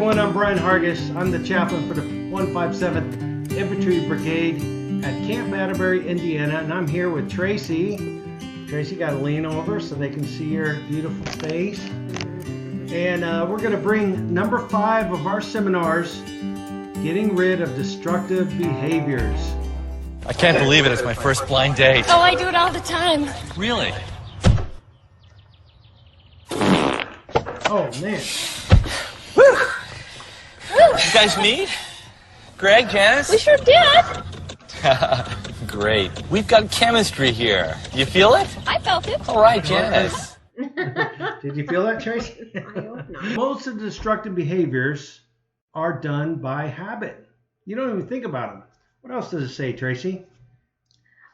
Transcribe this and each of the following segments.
everyone, I'm Brian Hargis. I'm the chaplain for the 157th Infantry Brigade at Camp Atterbury, Indiana, and I'm here with Tracy. Tracy, got to lean over so they can see your beautiful face. And we're going to bring number 5 of our seminars, Getting Rid of Destructive Behaviors. I can't believe it. It's my first blind date. Oh, I do it all the time. Really? Oh, man. Woo! You guys meet? Greg, Janice? We sure did. Great. We've got chemistry here. You feel it? I felt it. All right, Janice. Did you feel that, Tracy? I hope not. Most of the destructive behaviors are done by habit. You don't even think about them. What else does it say, Tracy?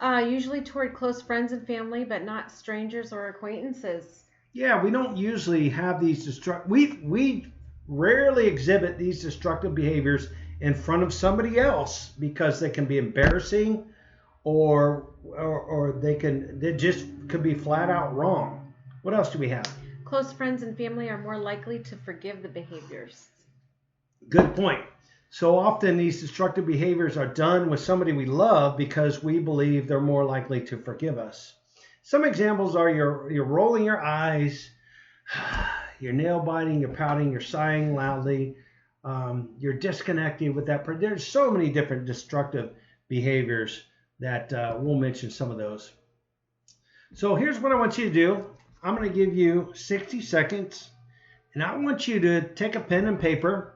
Usually toward close friends and family, but not strangers or acquaintances. Yeah, we don't usually have these we rarely exhibit these destructive behaviors in front of somebody else because they can be embarrassing or they just could be flat out wrong. What else do we have? Close friends and family are more likely to forgive the behaviors. Good point. So often these destructive behaviors are done with somebody we love because we believe they're more likely to forgive us. Some examples are you're rolling your eyes, you're nail biting, you're pouting, you're sighing loudly, you're disconnected with that. There's so many different destructive behaviors that we'll mention some of those. So here's what I want you to do. I'm going to give you 60 seconds, and I want you to take a pen and paper,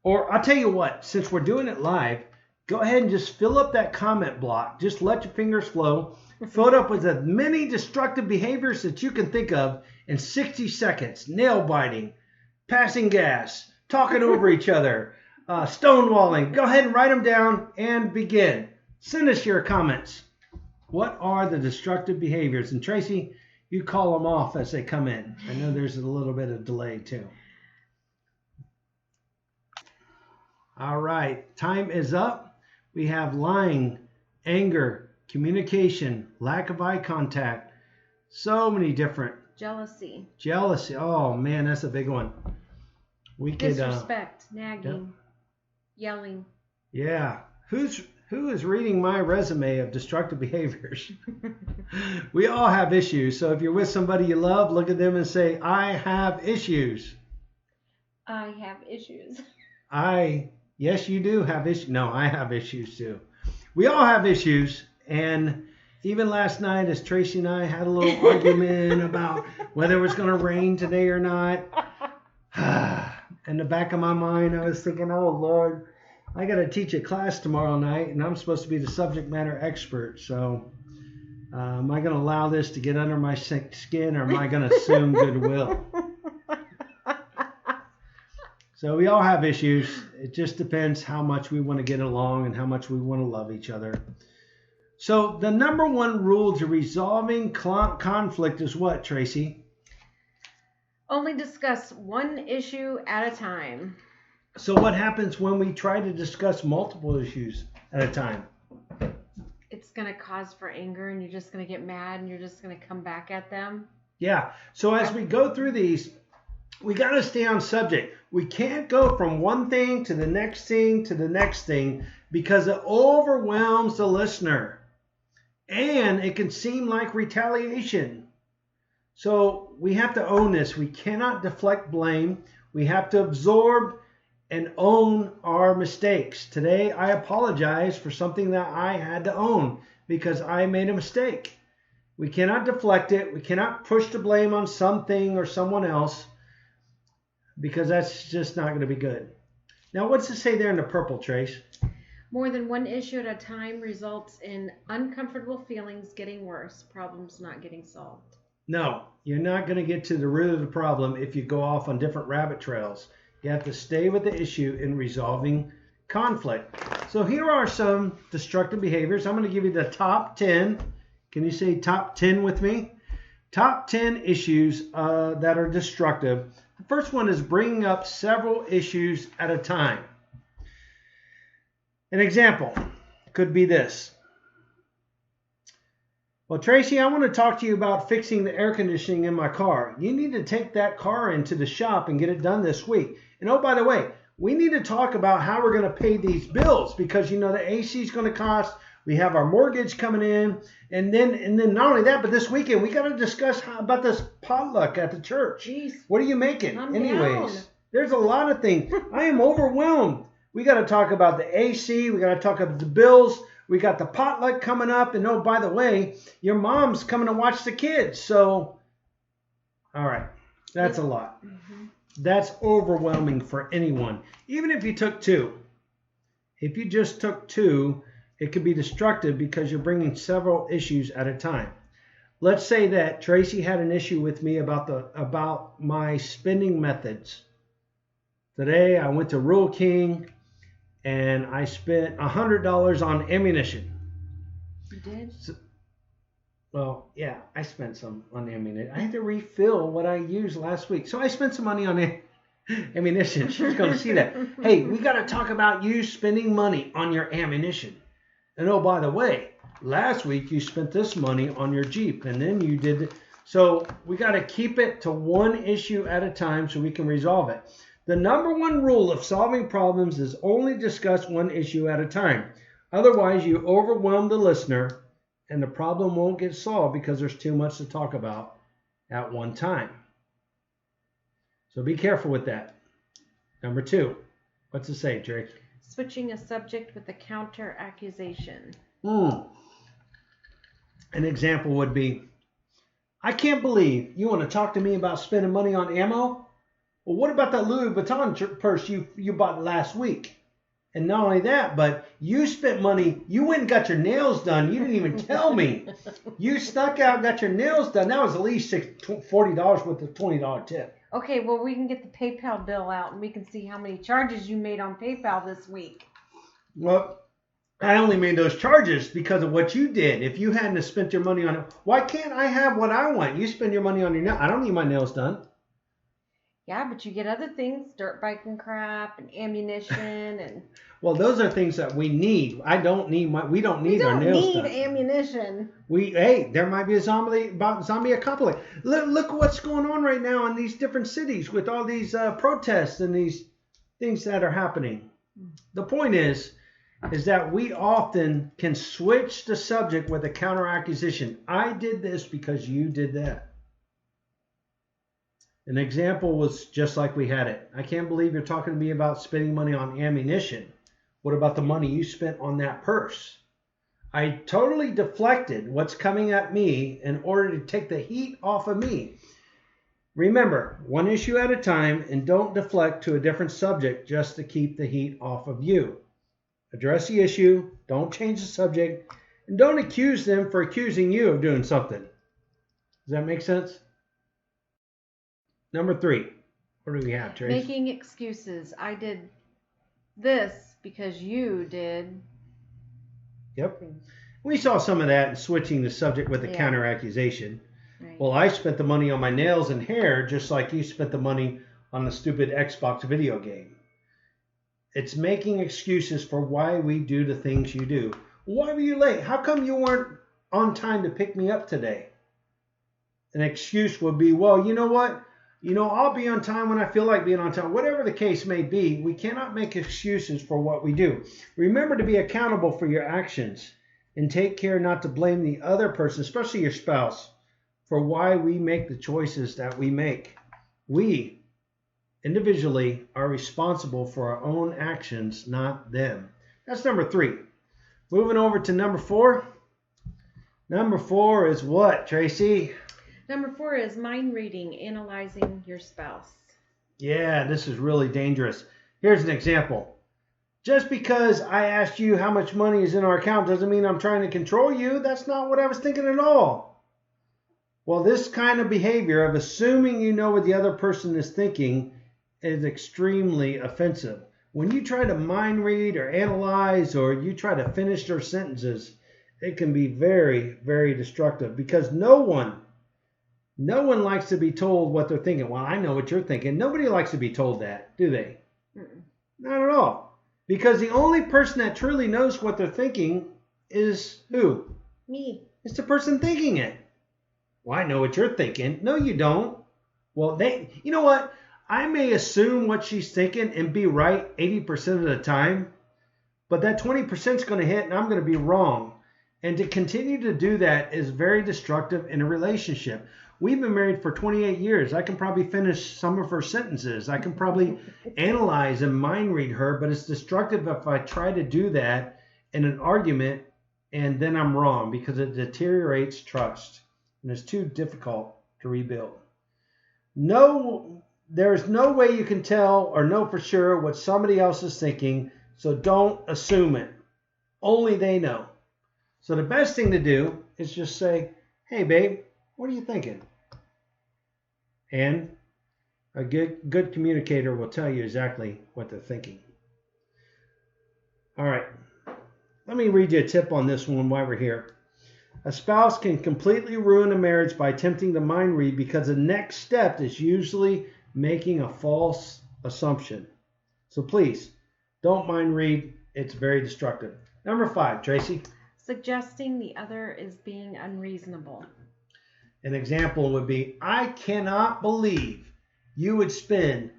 or I'll tell you what, since we're doing it live, go ahead and just fill up that comment block. Just let your fingers flow. Fill it up with as many destructive behaviors that you can think of in 60 seconds. Nail biting, passing gas, talking over each other, stonewalling. Go ahead and write them down and begin. Send us your comments. What are the destructive behaviors? And Tracy, you call them off as they come in. I know there's a little bit of delay too. All right, time is up. We have lying, anger, communication, lack of eye contact, so many different. Jealousy. Oh man, that's a big one. We could disrespect, nagging, yelling. Yeah. Who is reading my resume of destructive behaviors? We all have issues. So if you're with somebody you love, look at them and say, I have issues. I have issues. Yes, you do have issues. No, I have issues too. We all have issues. And even last night, as Tracy and I had a little argument about whether it was going to rain today or not, in the back of my mind, I was thinking, oh, Lord, I got to teach a class tomorrow night, and I'm supposed to be the subject matter expert. So am I going to allow this to get under my skin, or am I going to assume goodwill? So we all have issues. It just depends how much we want to get along and how much we want to love each other. So the number one rule to resolving conflict is what, Tracy? Only discuss one issue at a time. So what happens when we try to discuss multiple issues at a time? It's going to cause for anger, and you're just going to get mad, and you're just going to come back at them. Yeah. So as we go through these, we got to stay on subject. We can't go from one thing to the next thing to the next thing because it overwhelms the listener. And it can seem like retaliation. So we have to own this. We cannot deflect blame. We have to absorb and own our mistakes. Today, I apologize for something that I had to own because I made a mistake. We cannot deflect it. We cannot push the blame on something or someone else because that's just not going to be good. Now, what's it say there in the purple, Trace? More than one issue at a time results in uncomfortable feelings getting worse, problems not getting solved. No, you're not going to get to the root of the problem if you go off on different rabbit trails. You have to stay with the issue in resolving conflict. So here are some destructive behaviors. I'm going to give you the top 10. Can you say top 10 with me? Top 10 issues that are destructive. The first one is bringing up several issues at a time. An example could be this. Well, Tracy, I want to talk to you about fixing the air conditioning in my car. You need to take that car into the shop and get it done this week. And oh, by the way, we need to talk about how we're going to pay these bills because, the AC is going to cost. We have our mortgage coming in. And then not only that, but this weekend, we got to discuss about this potluck at the church. Jeez. What are you making? I'm Anyways, down. there's a lot of things. I am overwhelmed. We got to talk about the AC. We got to talk about the bills. We got the potluck coming up. And oh, by the way, your mom's coming to watch the kids. So, all right. That's a lot. Mm-hmm. That's overwhelming for anyone. Even if you took 2. If you just took 2, it could be destructive because you're bringing several issues at a time. Let's say that Tracy had an issue with me about my spending methods. Today I went to Rural King and I spent $100 on ammunition. You did? Well, yeah, I spent some on ammunition. I had to refill what I used last week. So I spent some money on ammunition. She's going to see that. Hey, we got to talk about you spending money on your ammunition. And oh, by the way, last week you spent this money on your Jeep. And then you did. So we got to keep it to one issue at a time so we can resolve it. The number one rule of solving problems is only discuss one issue at a time. Otherwise, you overwhelm the listener and the problem won't get solved because there's too much to talk about at one time. So be careful with that. Number 2. What's it say, Drake? Switching a subject with a counter accusation. An example would be, I can't believe you want to talk to me about spending money on ammo? Well, what about that Louis Vuitton purse you bought last week? And not only that, but you spent money. You went and got your nails done. You didn't even tell me. You snuck out and got your nails done. That was at least $40 with a $20 tip. Okay, well, we can get the PayPal bill out and we can see how many charges you made on PayPal this week. Well, I only made those charges because of what you did. If you hadn't have spent your money on it, why can't I have what I want? You spend your money on your nails. I don't need my nails done. Yeah, but you get other things, dirt biking crap and ammunition and... Well, those are things that we need. We don't need our nails done. We don't need ammunition. There might be a zombie apocalypse. Look what's going on right now in these different cities with all these protests and these things that are happening. The point is that we often can switch the subject with a counter accusation. I did this because you did that. An example was just like we had it. I can't believe you're talking to me about spending money on ammunition. What about the money you spent on that purse? I totally deflected what's coming at me in order to take the heat off of me. Remember, one issue at a time, and don't deflect to a different subject just to keep the heat off of you. Address the issue, don't change the subject, and don't accuse them for accusing you of doing something. Does that make sense? Number 3. What do we have, Trace? Making excuses. I did this because you did. Yep. We saw some of that in switching the subject with a counter accusation. Right. Well, I spent the money on my nails and hair just like you spent the money on the stupid Xbox video game. It's making excuses for why we do the things you do. Why were you late? How come you weren't on time to pick me up today? An excuse would be, well, you know what? I'll be on time when I feel like being on time. Whatever the case may be, we cannot make excuses for what we do. Remember to be accountable for your actions and take care not to blame the other person, especially your spouse, for why we make the choices that we make. We, individually, are responsible for our own actions, not them. That's number 3. Moving over to number 4. Number 4 is what, Tracy? Number 4 is mind reading, analyzing your spouse. Yeah, this is really dangerous. Here's an example. Just because I asked you how much money is in our account doesn't mean I'm trying to control you. That's not what I was thinking at all. Well, this kind of behavior of assuming you know what the other person is thinking is extremely offensive. When you try to mind read or analyze or you try to finish their sentences, it can be very, very destructive because no one likes to be told what they're thinking. Well, I know what you're thinking. Nobody likes to be told that, do they? Mm-mm. Not at all. Because the only person that truly knows what they're thinking is who? Me. It's the person thinking it. Well, I know what you're thinking. No, you don't. Well, you know what? I may assume what she's thinking and be right 80% of the time, but that 20% is going to hit and I'm going to be wrong. And to continue to do that is very destructive in a relationship. We've been married for 28 years. I can probably finish some of her sentences. I can probably analyze and mind read her, but it's destructive if I try to do that in an argument and then I'm wrong, because it deteriorates trust and it's too difficult to rebuild. There's no way you can tell or know for sure what somebody else is thinking, so don't assume it. Only they know. So the best thing to do is just say, hey, babe, what are you thinking? And a good communicator will tell you exactly what they're thinking. All right. Let me read you a tip on this one while we're here. A spouse can completely ruin a marriage by attempting to mind read, because the next step is usually making a false assumption. So please, don't mind read. It's very destructive. Number 5, Tracy. Suggesting the other is being unreasonable. An example would be, I cannot believe you would spend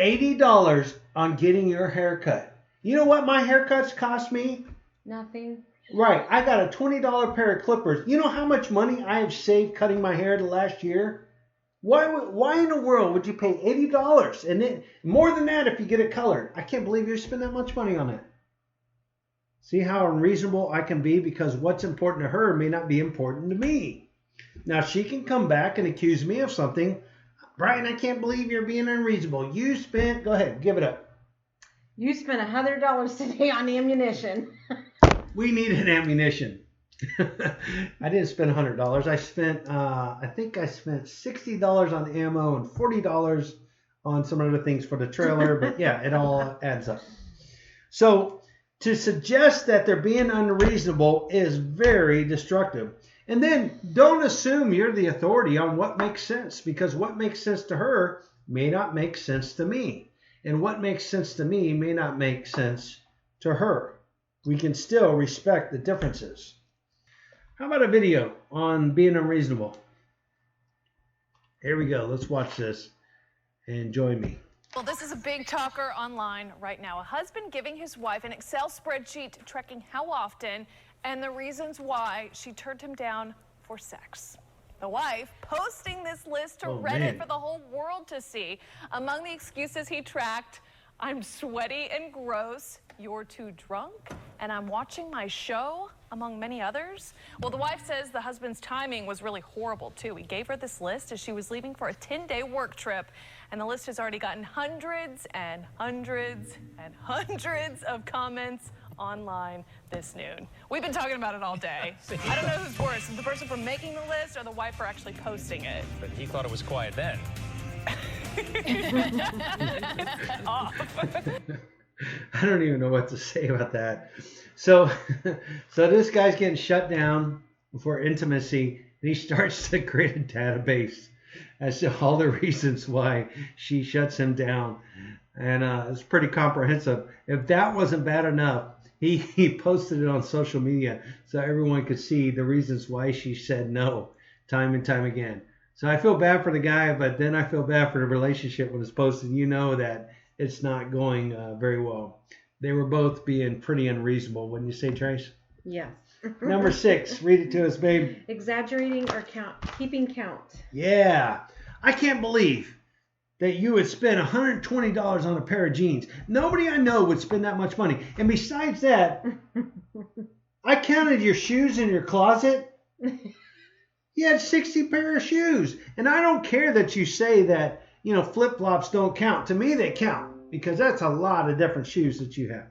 $80 on getting your hair cut. You know what my haircuts cost me? Nothing. Right. I got a $20 pair of clippers. You know how much money I have saved cutting my hair the last year? Why in the world would you pay $80? And then more than that if you get it colored. I can't believe you spend that much money on it. See how unreasonable I can be, because what's important to her may not be important to me. Now she can come back and accuse me of something. Brian, I can't believe you're being unreasonable. Go ahead, give it up. You spent $100 today on ammunition. We needed ammunition. I didn't spend $100. I think I spent $60 on ammo and $40 on some other things for the trailer. But yeah, it all adds up. So to suggest that they're being unreasonable is very destructive. And then don't assume you're the authority on what makes sense, because what makes sense to her may not make sense to me. And what makes sense to me may not make sense to her. We can still respect the differences. How about a video on being unreasonable? Here we go. Let's watch this and join me. Well, this is a big talker online right now. A husband giving his wife an Excel spreadsheet tracking how often and the reasons why she turned him down for sex. The wife posting this list to Reddit for the whole world to see. Among the excuses he tracked, I'm sweaty and gross, you're too drunk, and I'm watching my show, among many others. Well, the wife says the husband's timing was really horrible, too. He gave her this list as she was leaving for a 10-day work trip, and the list has already gotten hundreds and hundreds and hundreds of comments online this noon. We've been talking about it all day. I don't know who's worse, the person for making the list or the wife for actually posting it. But he thought it was quiet then. Off. I don't even know what to say about that. So this guy's getting shut down for intimacy, and he starts to create a database as to all the reasons why she shuts him down. And it's pretty comprehensive. If that wasn't bad enough, he posted it on social media so everyone could see the reasons why she said no time and time again. So I feel bad for the guy, but then I feel bad for the relationship when it's posted. You know that it's not going very well. They were both being pretty unreasonable, wouldn't you say, Trace? Yes. Number 6, read it to us, babe. Exaggerating or keeping count. Yeah. I can't believe that you would spend $120 on a pair of jeans. Nobody I know would spend that much money. And besides that, I counted your shoes in your closet. You had 60 pair of shoes. And I don't care that you say that, flip-flops don't count. To me, they count, because that's a lot of different shoes that you have.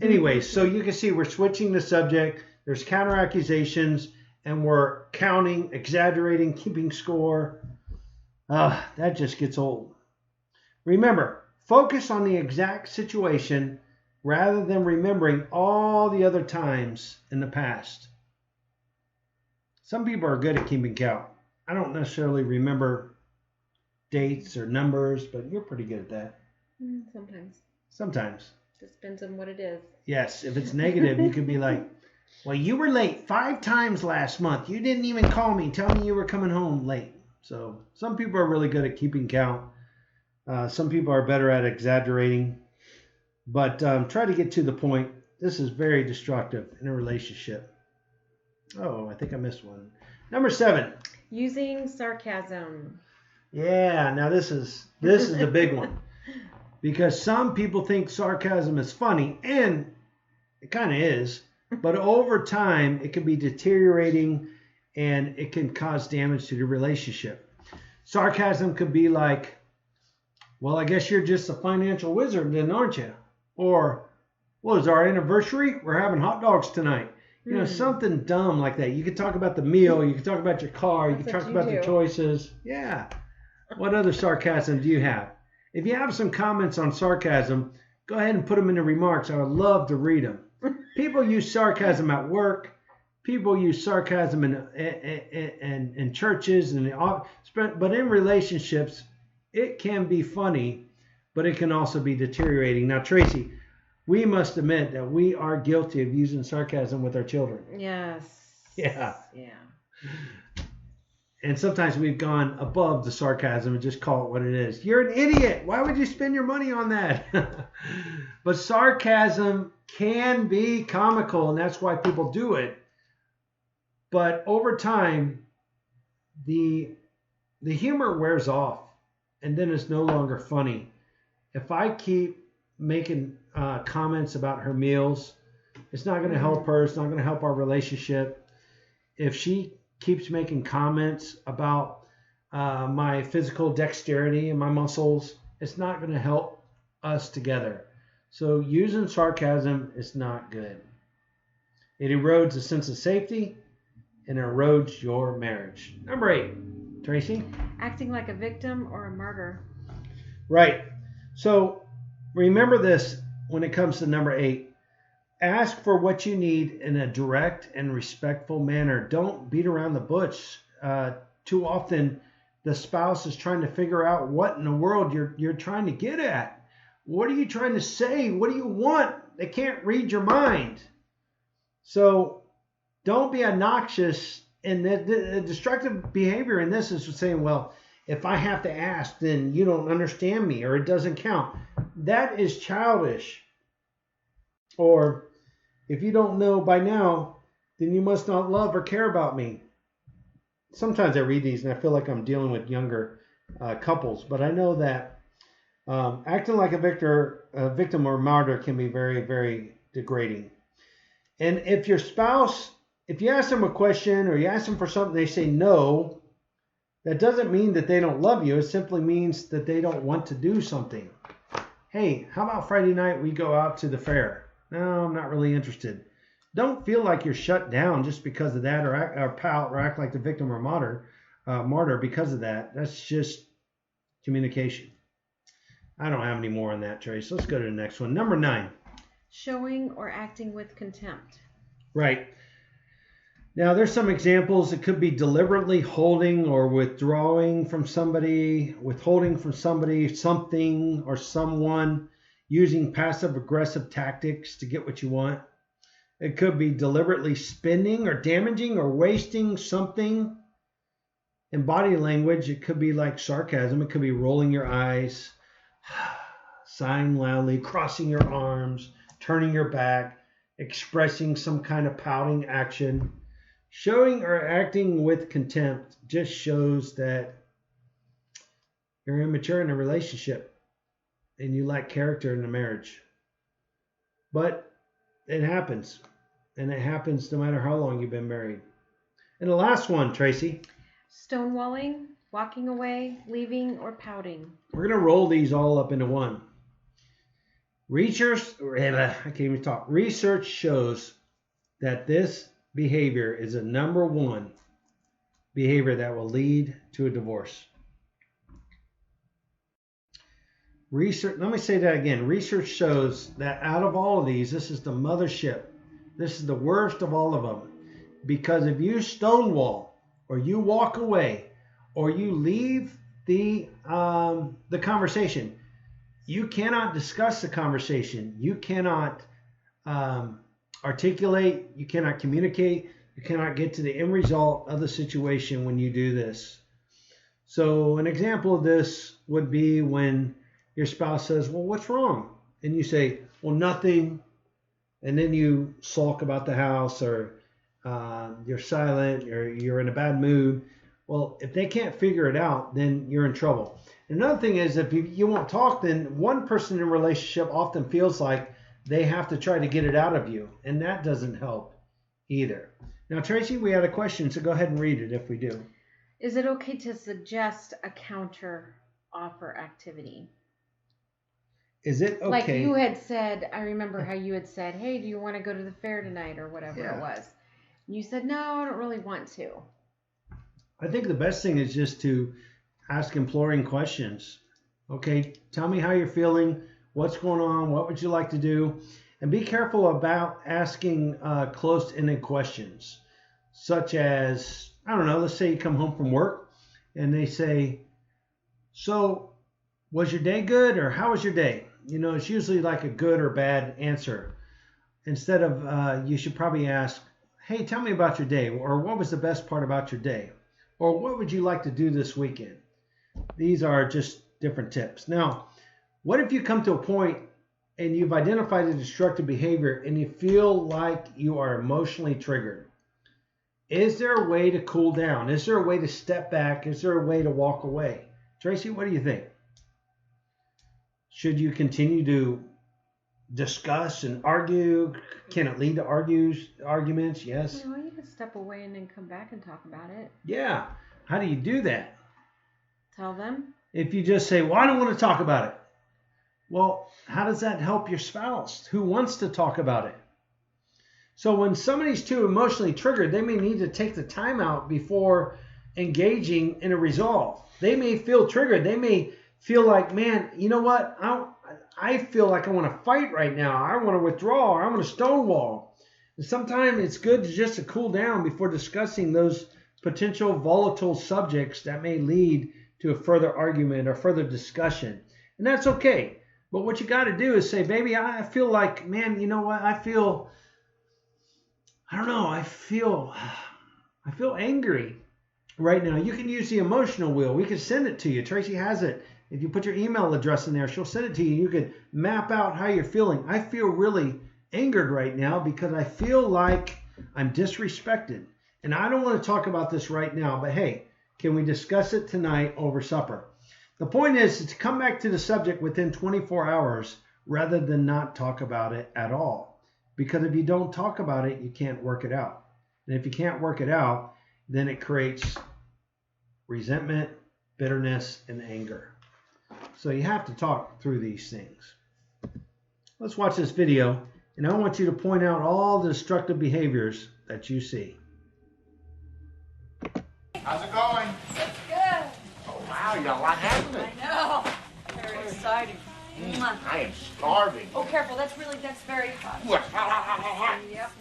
Anyway, so you can see we're switching the subject. There's counter accusations, and we're counting, exaggerating, keeping score. That just gets old. Remember, focus on the exact situation rather than remembering all the other times in the past. Some people are good at keeping count. I don't necessarily remember dates or numbers, but you're pretty good at that. Sometimes. Just depends on what it is. Yes, if it's negative, you could be like, well, you were late 5 times last month. You didn't even call me, tell me you were coming home late. So some people are really good at keeping count. Some people are better at exaggerating, but try to get to the point. This is very destructive in a relationship. Oh, I think I missed one. Number 7. Using sarcasm. Yeah, now this is the big one. Because some people think sarcasm is funny, and it kind of is, but over time it can be deteriorating and it can cause damage to the relationship. Sarcasm could be like, well, I guess you're just a financial wizard then, aren't you? Or, well, it's our anniversary. We're having hot dogs tonight. You know, something dumb like that. You could talk about the meal. You could talk about your car. You could talk about the choices. Yeah. What other sarcasm do you have? If you have some comments on sarcasm, go ahead and put them in the remarks. I would love to read them. People use sarcasm at work. People use sarcasm in churches, but in relationships, it can be funny, but it can also be deteriorating. Now, Tracy, we must admit that we are guilty of using sarcasm with our children. Yes. Yeah. Yeah. And sometimes we've gone above the sarcasm and just call it what it is. You're an idiot. Why would you spend your money on that? But sarcasm can be comical, and that's why people do it. But over time, the humor wears off, and then it's no longer funny. If I keep making comments about her meals, it's not going to help her. It's not going to help our relationship. If she keeps making comments about my physical dexterity and my muscles, it's not going to help us together. So using sarcasm is not good. It erodes a sense of safety and erodes your marriage. Number 8, Tracy. Acting like a victim or a martyr. Right. So remember this when it comes to number 8. Ask for what you need in a direct and respectful manner. Don't beat around the bush. Too often, the spouse is trying to figure out what in the world you're trying to get at. What are you trying to say? What do you want? They can't read your mind. So don't be obnoxious. And the destructive behavior in this is saying, well, if I have to ask, then you don't understand me or it doesn't count. That is childish. Or if you don't know by now, then you must not love or care about me. Sometimes I read these and I feel like I'm dealing with younger couples, but I know that acting like a victim or martyr can be very, very degrading. And if your spouse, if you ask them a question or you ask them for something, they say no, that doesn't mean that they don't love you. It simply means that they don't want to do something. Hey, how about Friday night we go out to the fair? No, I'm not really interested. Don't feel like you're shut down just because of that, or pout or act like the victim or martyr because of that. That's just communication. I don't have any more on that, Trace. Let's go to the next one. Number 9. Showing or acting with contempt. Right. Now, there's some examples. It could be deliberately holding or withdrawing from somebody, withholding from somebody, something, or someone, using passive-aggressive tactics to get what you want. It could be deliberately spending or damaging or wasting something. In body language, it could be like sarcasm. It could be rolling your eyes, sighing loudly, crossing your arms, turning your back, expressing some kind of pouting action. Showing or acting with contempt just shows that you're immature in a relationship and you lack character in a marriage. But it happens, and it happens no matter how long you've been married. And the last one, Tracy. Stonewalling, walking away, leaving, or pouting. We're going to roll these all up into one. Research shows that this behavior is a number 1 behavior that will lead to a divorce. Let me say that again. Research shows that out of all of these, this is the mothership. This is the worst of all of them. Because if you stonewall, or you walk away, or you leave the conversation, you cannot discuss the conversation. You cannot articulate. You cannot communicate. You cannot get to the end result of the situation when you do this. So an example of this would be when your spouse says, well, what's wrong? And you say, well, nothing. And then you sulk about the house, or you're silent, or you're in a bad mood. Well, if they can't figure it out, then you're in trouble. Another thing is, if you won't talk, then one person in a relationship often feels like they have to try to get it out of you, and that doesn't help either. Now, Tracy, we had a question, so go ahead and read it if we do. Is it okay to suggest a counter offer activity? Is it okay? Like you had said, I remember how you had said, hey, do you want to go to the fair tonight, or whatever it was? And you said, no, I don't really want to. I think the best thing is just to ask imploring questions. Okay, tell me how you're feeling, what's going on, what would you like to do? And be careful about asking close-ended questions, such as, I don't know, let's say you come home from work and they say, so was your day good, or how was your day? You know, it's usually like a good or bad answer. Instead of, you should probably ask, hey, tell me about your day, or what was the best part about your day? Or what would you like to do this weekend? These are just different tips. Now, what if you come to a point and you've identified a destructive behavior and you feel like you are emotionally triggered? Is there a way to cool down? Is there a way to step back? Is there a way to walk away? Tracy, what do you think? Should you continue to discuss and argue? Can it lead to arguments? Yes. No, you can step away and then come back and talk about it. Yeah. How do you do that? Tell them. If you just say, well, I don't want to talk about it. Well, how does that help your spouse who wants to talk about it? So when somebody's too emotionally triggered, they may need to take the time out before engaging in a resolve. They may feel triggered. They may feel like, man, you know what? I feel like I want to fight right now. I want to withdraw, or I want to stonewall. And sometimes it's good just to cool down before discussing those potential volatile subjects that may lead to a further argument or further discussion. And that's okay. But what you got to do is say, baby, I feel like, man, you know what? I feel angry right now. You can use the emotional wheel. We can send it to you. Tracy has it. If you put your email address in there, she'll send it to you. You can map out how you're feeling. I feel really angered right now because I feel like I'm disrespected. And I don't want to talk about this right now, but hey, can we discuss it tonight over supper? The point is to come back to the subject within 24 hours rather than not talk about it at all. Because if you don't talk about it, you can't work it out. And if you can't work it out, then it creates resentment, bitterness, and anger. So you have to talk through these things. Let's watch this video, and I want you to point out all the destructive behaviors that you see. How's it going? Good. Oh, wow, you got a lot happening. I know. Very exciting. I am starving. Oh, careful. That's very hot. Yep.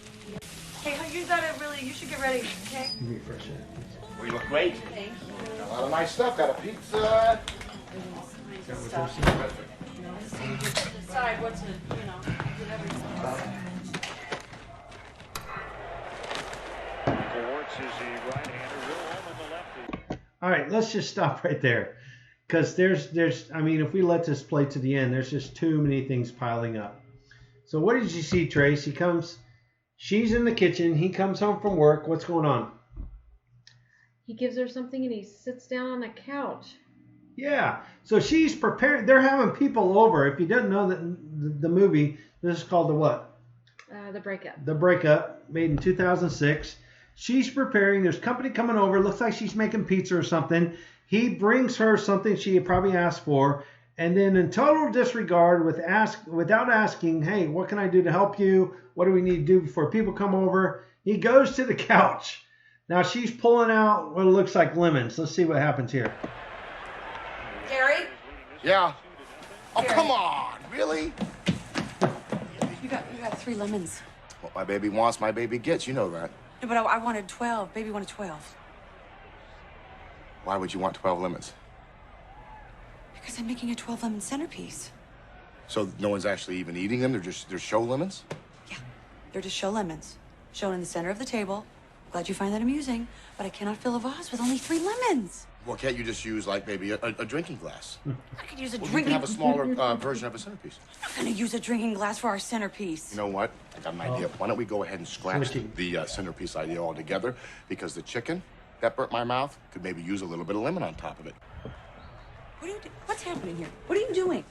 Hey, you should get ready, okay? Refresh it. Well, you look great. Thank you. Got a lot of nice stuff. Got a pizza. Stuff. So you just decide what to, whatever you want. All right, let's just stop right there. Because if we let this play to the end, there's just too many things piling up. So what did you see, Trace? She's in the kitchen. He comes home from work. What's going on? He gives her something and he sits down on the couch. Yeah. So she's prepared. They're having people over. If you didn't know the movie, this is called the what? The Breakup. The Breakup, made in 2006. She's preparing. There's company coming over. Looks like she's making pizza or something. He brings her something she probably asked for. And then in total disregard, without asking, hey, what can I do to help you? What do we need to do before people come over? He goes to the couch. Now she's pulling out what looks like lemons. Let's see what happens here. Gary? Yeah. Oh, Here. come on. Really? You got 3 lemons. What my baby wants, my baby gets. You know that. No, but I wanted 12. Baby wanted 12. Why would you want 12 lemons? Because I'm making a 12-lemon centerpiece. So no one's actually even eating them? They're show lemons? Yeah, they're just show lemons. Shown in the center of the table Glad you find that amusing, but I cannot fill a vase with only 3 lemons. Well, can't you just use, like, maybe a drinking glass? I could use a Well, you drinking... can have a smaller version of a centerpiece. I'm not gonna use a drinking glass for our centerpiece. You know what? I got an idea. Why don't we go ahead and scratch Switching. the centerpiece idea altogether? Because the chicken that burnt my mouth could maybe use a little bit of lemon on top of it. What are you doing? What's happening here? What are you doing?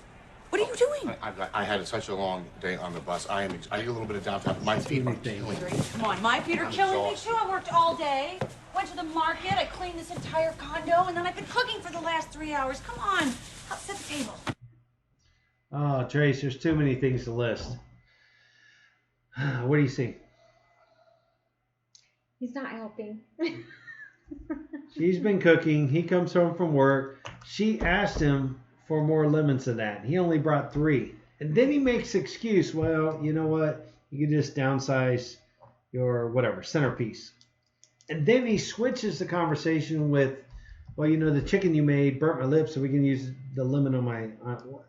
What are you doing? I had such a long day on the bus. I need a little bit of downtime. My feet are killing me. Come on, my feet are killing me too. I worked all day. Went to the market. I cleaned this entire condo, and then I've been cooking for the last 3 hours. Come on, help set the table. Oh, Trace, there's too many things to list. What do you see? He's not helping. She's been cooking. He comes home from work. She asked him for more lemons than that. He only brought 3. And then he makes excuse, well, you know what? You can just downsize your whatever, centerpiece. And then he switches the conversation with, well, you know, the chicken you made burnt my lips, so we can use the lemon on my...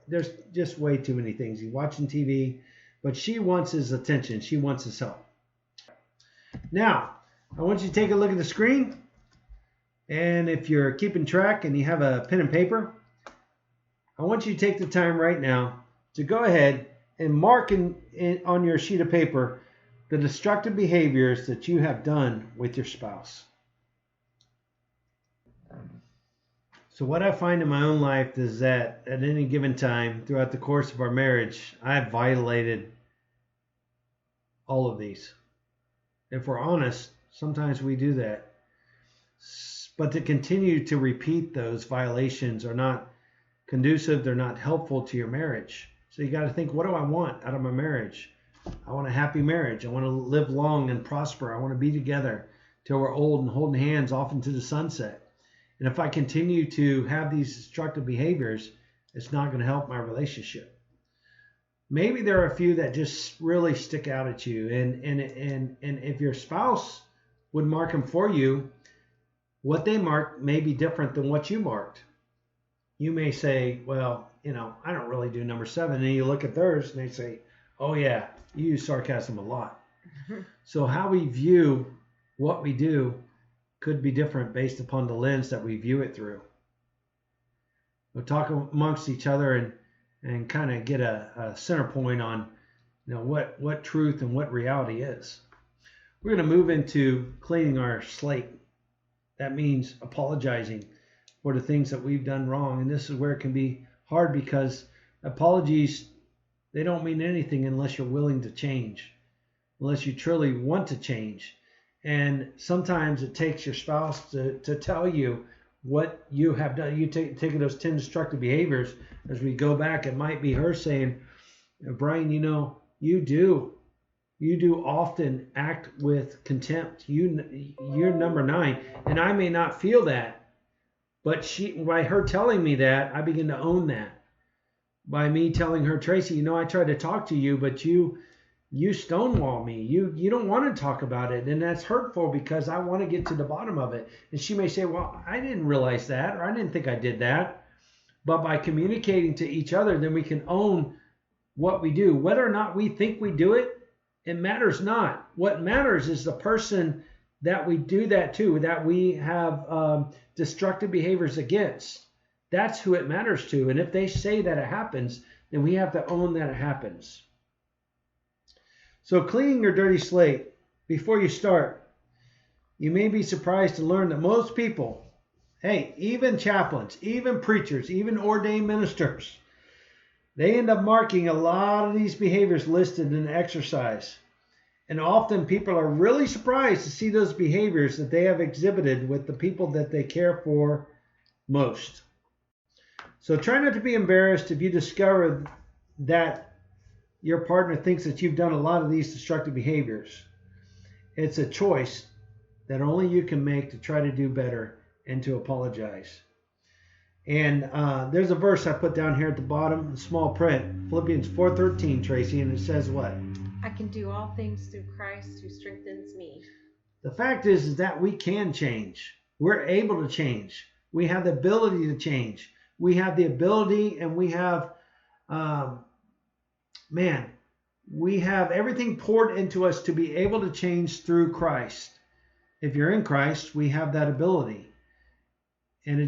there's just way too many things. He's watching TV, but she wants his attention. She wants his help. Now, I want you to take a look at the screen. And if you're keeping track and you have a pen and paper, I want you to take the time right now to go ahead and mark on your sheet of paper the destructive behaviors that you have done with your spouse. So what I find in my own life is that at any given time throughout the course of our marriage, I've violated all of these. If we're honest, sometimes we do that. But to continue to repeat those violations are not conducive, they're not helpful to your marriage. So you got to think, what do I want out of my marriage? I want a happy marriage. I want to live long and prosper. I want to be together till we're old and holding hands off into the sunset. And if I continue to have these destructive behaviors, it's not going to help my relationship. Maybe there are a few that just really stick out at you. And if your spouse would mark them for you, what they marked may be different than what you marked. You may say, well, you know, I don't really do number 7. And you look at theirs and they say, oh yeah, you use sarcasm a lot. So how we view what we do could be different based upon the lens that we view it through. We'll talk amongst each other and kind of get a center point on, you know, what truth and what reality is. We're going to move into cleaning our slate. That means apologizing for the things that we've done wrong. And this is where it can be hard because apologies, they don't mean anything unless you're willing to change, unless you truly want to change. And sometimes it takes your spouse to tell you what you have done. You take those 10 destructive behaviors. As we go back, it might be her saying, Brian, you know, you do often act with contempt. You're number 9, and I may not feel that, but by her telling me that, I begin to own that. By me telling her, Tracy, you know, I tried to talk to you, but you stonewall me. You don't want to talk about it, and that's hurtful because I want to get to the bottom of it. And she may say, well, I didn't realize that, or I didn't think I did that. But by communicating to each other, then we can own what we do. Whether or not we think we do it, it matters not. What matters is the person that we do that to, that we have destructive behaviors against. That's who it matters to. And if they say that it happens, then we have to own that it happens. So cleaning your dirty slate, before you start, you may be surprised to learn that most people, hey, even chaplains, even preachers, even ordained ministers, they end up marking a lot of these behaviors listed in the exercise. And often people are really surprised to see those behaviors that they have exhibited with the people that they care for most. So try not to be embarrassed if you discover that your partner thinks that you've done a lot of these destructive behaviors. It's a choice that only you can make to try to do better and to apologize. And there's a verse I put down here at the bottom, in small print, Philippians 4:13, Tracy, and it says what? I can do all things through Christ who strengthens me. The fact is that we can change. We're able to change. We have the ability to change. We have the ability, and we have, we have everything poured into us to be able to change through Christ. if you're in Christ, we have that ability. And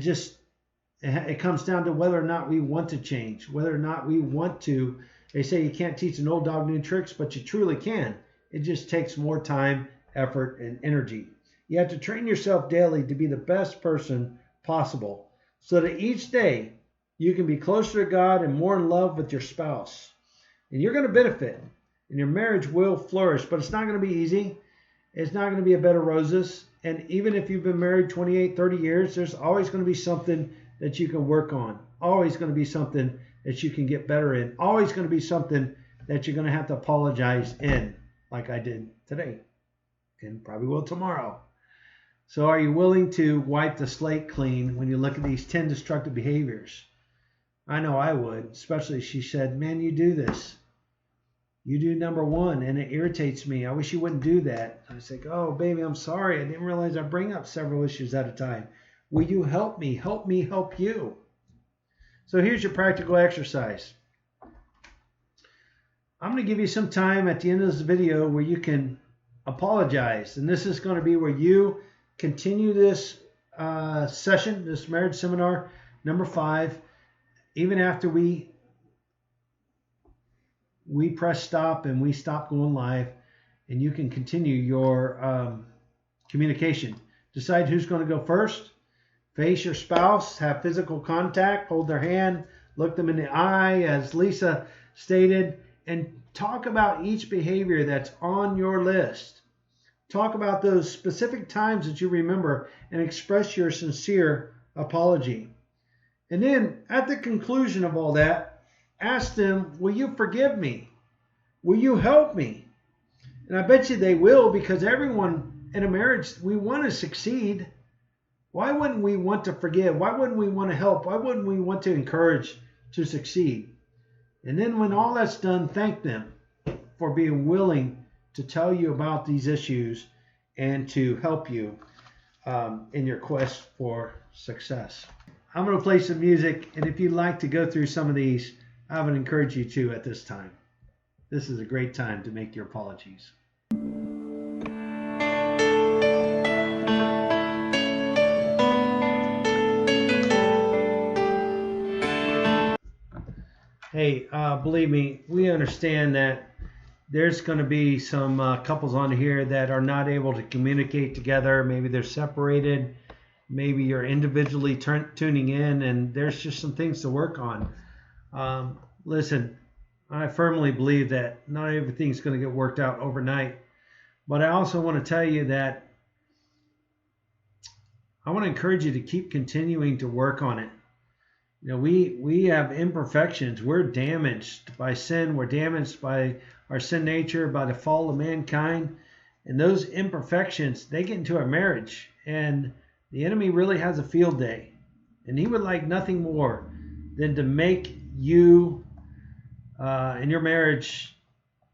it comes down to whether or not we want to change, whether or not we want to. They say you can't teach an old dog new tricks, but you truly can. It just takes more time, effort, and energy. You have to train yourself daily to be the best person possible so that each day you can be closer to God and more in love with your spouse. And you're going to benefit, and your marriage will flourish, but it's not going to be easy. It's not going to be a bed of roses. And even if you've been married 28, 30 years, there's always going to be something that you can work on. Always going to be something that you can get better in. Always going to be something that you're going to have to apologize in, like I did today and probably will tomorrow. So are you willing to wipe the slate clean when you look at these 10 destructive behaviors? I know I would, especially she said, man, you do this. You do number one, and it irritates me. I wish you wouldn't do that. I was like, oh, baby, I'm sorry. I didn't realize I bring up several issues at a time. Will you help me? Help me help you. So here's your practical exercise. I'm going to give you some time at the end of this video where you can apologize. And this is going to be where you continue this session, this marriage seminar, number 5, even after we press stop and we stop going live, and you can continue your communication. Decide who's going to go first. Face your spouse, have physical contact, hold their hand, look them in the eye, as Lisa stated, and talk about each behavior that's on your list. Talk about those specific times that you remember and express your sincere apology. And then at the conclusion of all that, ask them, will you forgive me? Will you help me? And I bet you they will, because everyone in a marriage, we want to succeed. Why wouldn't we want to forgive? Why wouldn't we want to help? Why wouldn't we want to encourage to succeed? And then when all that's done, thank them for being willing to tell you about these issues and to help you in your quest for success. I'm going to play some music, and if you'd like to go through some of these, I would encourage you to at this time. This is a great time to make your apologies. Hey, believe me, we understand that there's going to be some couples on here that are not able to communicate together. Maybe they're separated. Maybe you're individually tuning in, and there's just some things to work on. Listen, I firmly believe that not everything's going to get worked out overnight. But I also want to tell you that I want to encourage you to keep continuing to work on it. You know, we have imperfections. We're damaged by sin. We're damaged by our sin nature, by the fall of mankind. And those imperfections, they get into our marriage. And the enemy really has a field day. And he would like nothing more than to make you and your marriage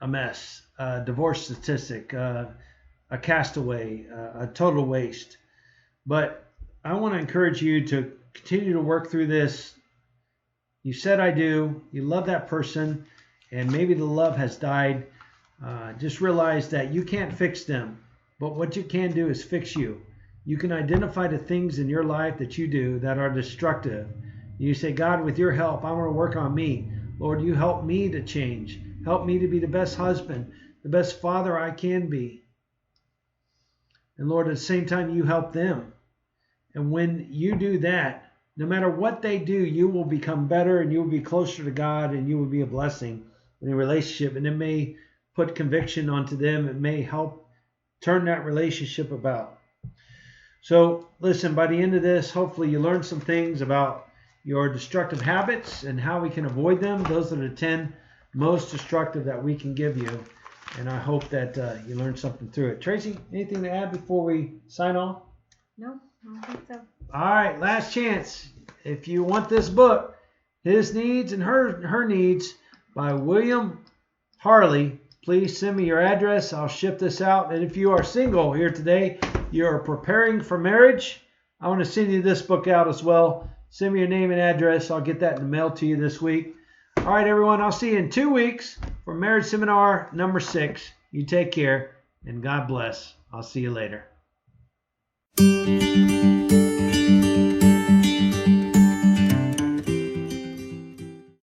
a mess, a divorce statistic, a castaway, a total waste. But I want to encourage you to continue to work through this. You said I do. You love that person, and maybe the love has died. Just realize that you can't fix them, but what you can do is fix you. You can identify the things in your life that you do that are destructive. You say, God, with your help, I want to work on me. Lord, you help me to change. Help me to be the best husband, the best father I can be. And Lord, at the same time, you help them. And when you do that, no matter what they do, you will become better, and you will be closer to God, and you will be a blessing in a relationship. And it may put conviction onto them. It may help turn that relationship about. So listen, by the end of this, hopefully you learned some things about your destructive habits and how we can avoid them. Those are the 10 most destructive that we can give you. And I hope that you learned something through it. Tracy, anything to add before we sign off? No, I don't think so. All right, last chance. If you want this book, His Needs and Her Needs by William Harley, please send me your address. I'll ship this out. And if you are single here today, you're preparing for marriage, I want to send you this book out as well. Send me your name and address. I'll get that in the mail to you this week. All right, everyone. I'll see you in 2 weeks for Marriage Seminar number 6. You take care, and God bless. I'll see you later. Bye.